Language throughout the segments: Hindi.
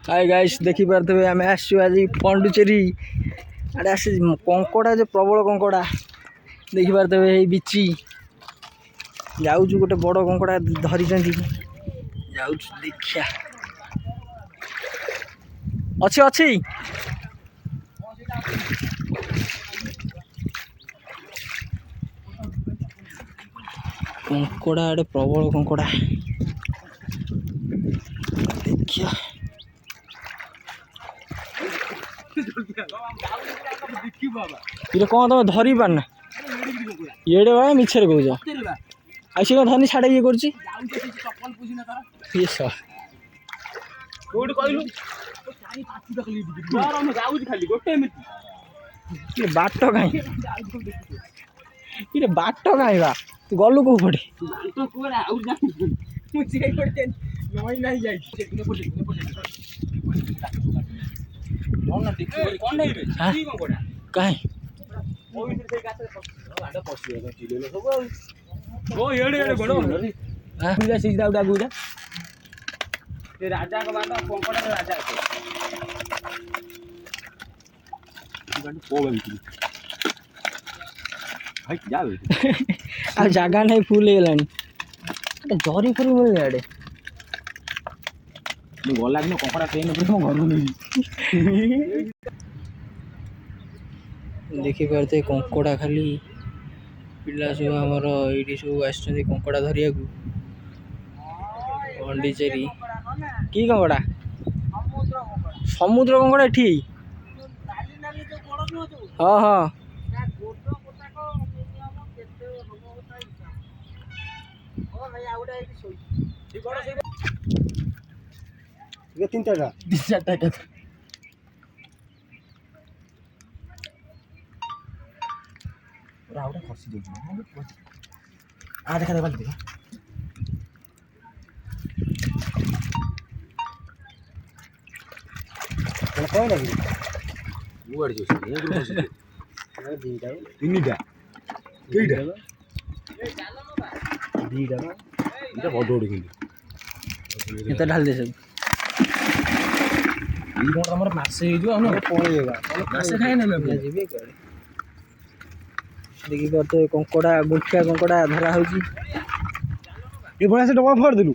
हाय गाइस देखी पारे आम आसु आज पंडुचेरी आड़े आस कंकड़ा जो प्रबल कंकड़ा देखी पारे बिची जाऊँ गोटे बड़ कंकड़ा धरी जाऊँ देखिया अच्छी अच्छी कंकड़ा आड़े प्रबल कंकड़ा देखिया ये कौन तुम धरी पारना ये मिछे कौच आई सी धनी छाड़े ये कर बाट कहीं बाट कहीं बा तू गलु कौ पटे कहीं राजा का बात कंकड़ा राजा आ जगह नहीं फुल है जरी फरी मिले आड़े गला दिन कंकड़ा ट्रेन घर नहीं देखी पारे कंकड़ा खाली पिला सब आमर ये सब आस कंकड़ा धरिया पंडीचेरी की कंकड़ा समुद्र कंकड़ा एठी हाँ हाँ तीन चार खसी देखा देखा देखा कौन लगे ढाल दे सब देखी पारे कंकड़ा गुंठिया कंकड़ा धरा हो से डबा फोड़ देलु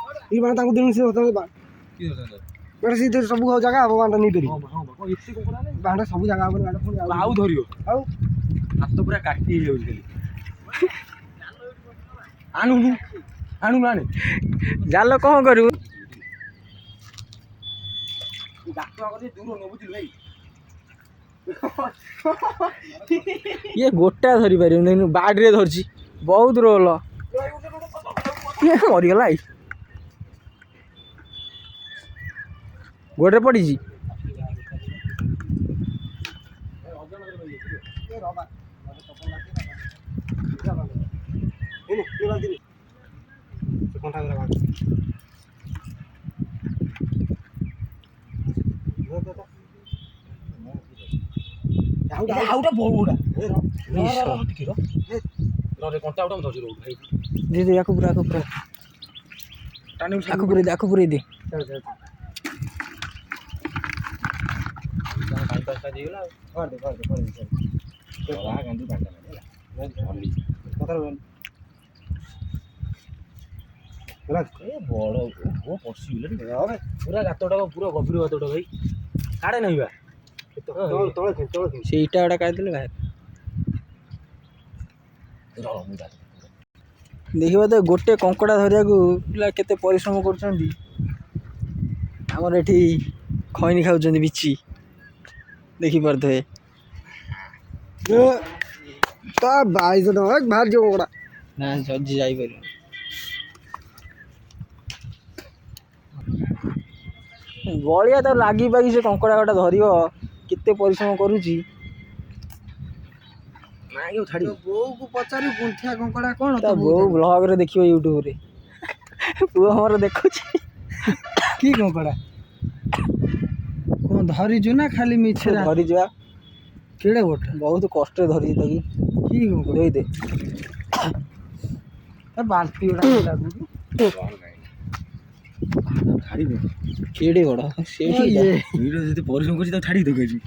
दिन से सब जगह बांटा नहीं करी बांटा सब जगह आउ धरियो आउ हाथ तो पूरा काटी आनु आनु आने जाल कौन करू ये गोटा धरी पार बाड़ी धरची बहुत रोल मरीगला गोटे पड़ी दे पूरे दे पूरा गातटा पूरा गभीर गातटा भाई काड़े नहीं से इटा गुड़ा काट बाहर देखिए तो गोटे कंकड़ा धरिया पिला केते परिश्रम कर खैनी खाऊँ बिची देखी पारे बाहर जो कंकड़ा ना जजी जापर गलिया तो लगी पागी से कंकड़ा गोटा धर केते परिश्रम करुच्ची बो को पचार गुंठिया कंकड़ा कौन बो ब्लॉग रे देखियो यूट्यूब रे पुआ हमर देखु की कंकड़ा कौन धरी जो ना खाली मिछे धरी जा केड़े गोटे बहुत कष्ट धरी तकी की कंकड़ा दे बाल्टी ଛାଡ଼ି ଦେ କେଡ଼େ ବଡ଼ ସେଇଠି ଭିଡ଼ିଓ ଯଦି ପରିଶ୍ରମ କରୁଛି ତାକୁ ଛାଡ଼ି ଦେ କହିଛି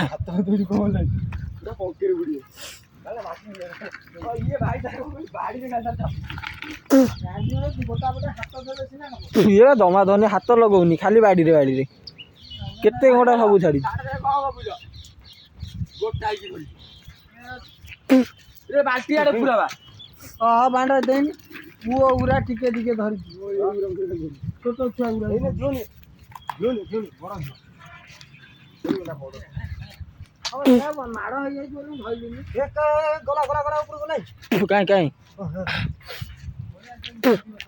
ହାତ ଧରି କ'ଣ ହେଲାଣି ପୁରା ପକେରେ ବୁଡ଼ିବ ଇଏ ଦମା ଧନି ହାତ ଲଗଉନି ଖାଲି ବାଡ଼ିରେ କେତେ ଘଣ୍ଟା ସବୁ ଛାଡ଼ି ବାଲ୍ଟି ଆଡ଼େ ପୁରା ହଁ ବାଣ୍ଡ ଦେନି ପୁଅ ଗୁରା ଟିକେ ଟିକେ ଧରିଛି ଛୋଟ ଛୁଆ ଗୁରା ମାଡ଼ ହେଇଯାଇଛି ବୋଲି ଧରିଲିନି ଗଲା ଉପରକୁ ନାଇଁ କାଇଁ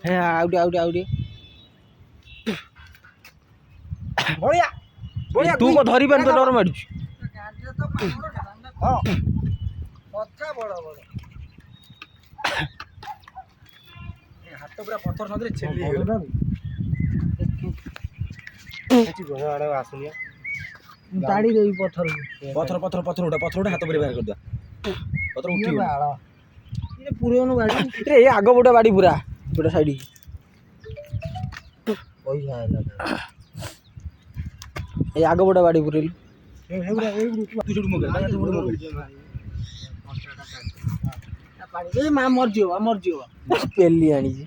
ହେ ଆଉ ଟିକେ ବଢିଆ ତୁ କଣ ଧରି ପାରୁଛୁ ଡର ମାଡୁଛି ହଁ କଥା ବଡ଼ ହାତ ପୁରା ପଥର ନଦୀରେ ଛେଲି ଆସୁନି ତାଡ଼ି ଦେବି ପଥର ଉଠା ହାତ ପରେ ବାହାର କରିଦବା ପଥର ଉଠିବ ପୁରଉନୁ ବାଡ଼ି ଏ ଆଗ ପଟ ବାଡ଼ି ପୁରା ଗୋଟେ ସାଇଡ୍ ପଇସା ହେଲା ଏ ଆଗ ପଟ ବାଡ଼ି ପୁରେଇଲୁ ମରିଯିବ ପେଲି ଆଣିଛି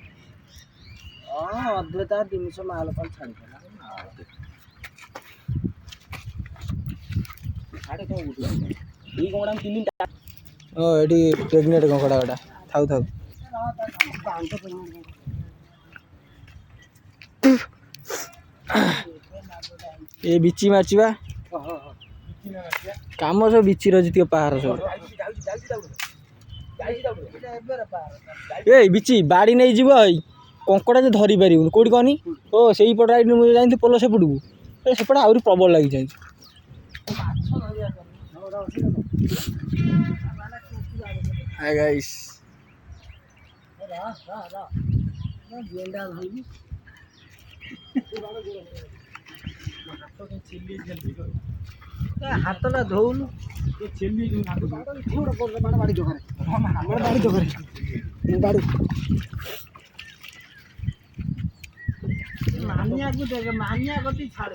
ହଁ ଅଧେ ତା 300 ମାଲ ପାଇଁ ଛାଡ଼ିଦେଲା ଏଠି ପ୍ରେଗନେଣ୍ଟ କଙ୍କଡ଼ା ଗୋଟା ଥାଉ ଏ ବିଚି ମାରିଛି ବା କାମ ସବୁ ବିଚିର ଯେତିକ ପାହାର ସବୁ ଏଇ ବିଚି ବାଡ଼ି ନେଇଯିବ ଏଇ କଙ୍କଡ଼ା ଯେ ଧରି ପାରିବୁନି କୋଉଠି କହନି ଓ ସେଇପଟ ରାଇଟ୍ ମୁଁ ଯାଇଥିଲି ପୋଲ ସେପଟକୁ ସେପଟେ ଆହୁରି ପ୍ରବଳ ଲାଗିଛନ୍ତି Hi guys. ହାତଟା ଧଉନୁ ମାନିଆକୁ ଦେଖ ମାନିଆ କତି ଛାଡ଼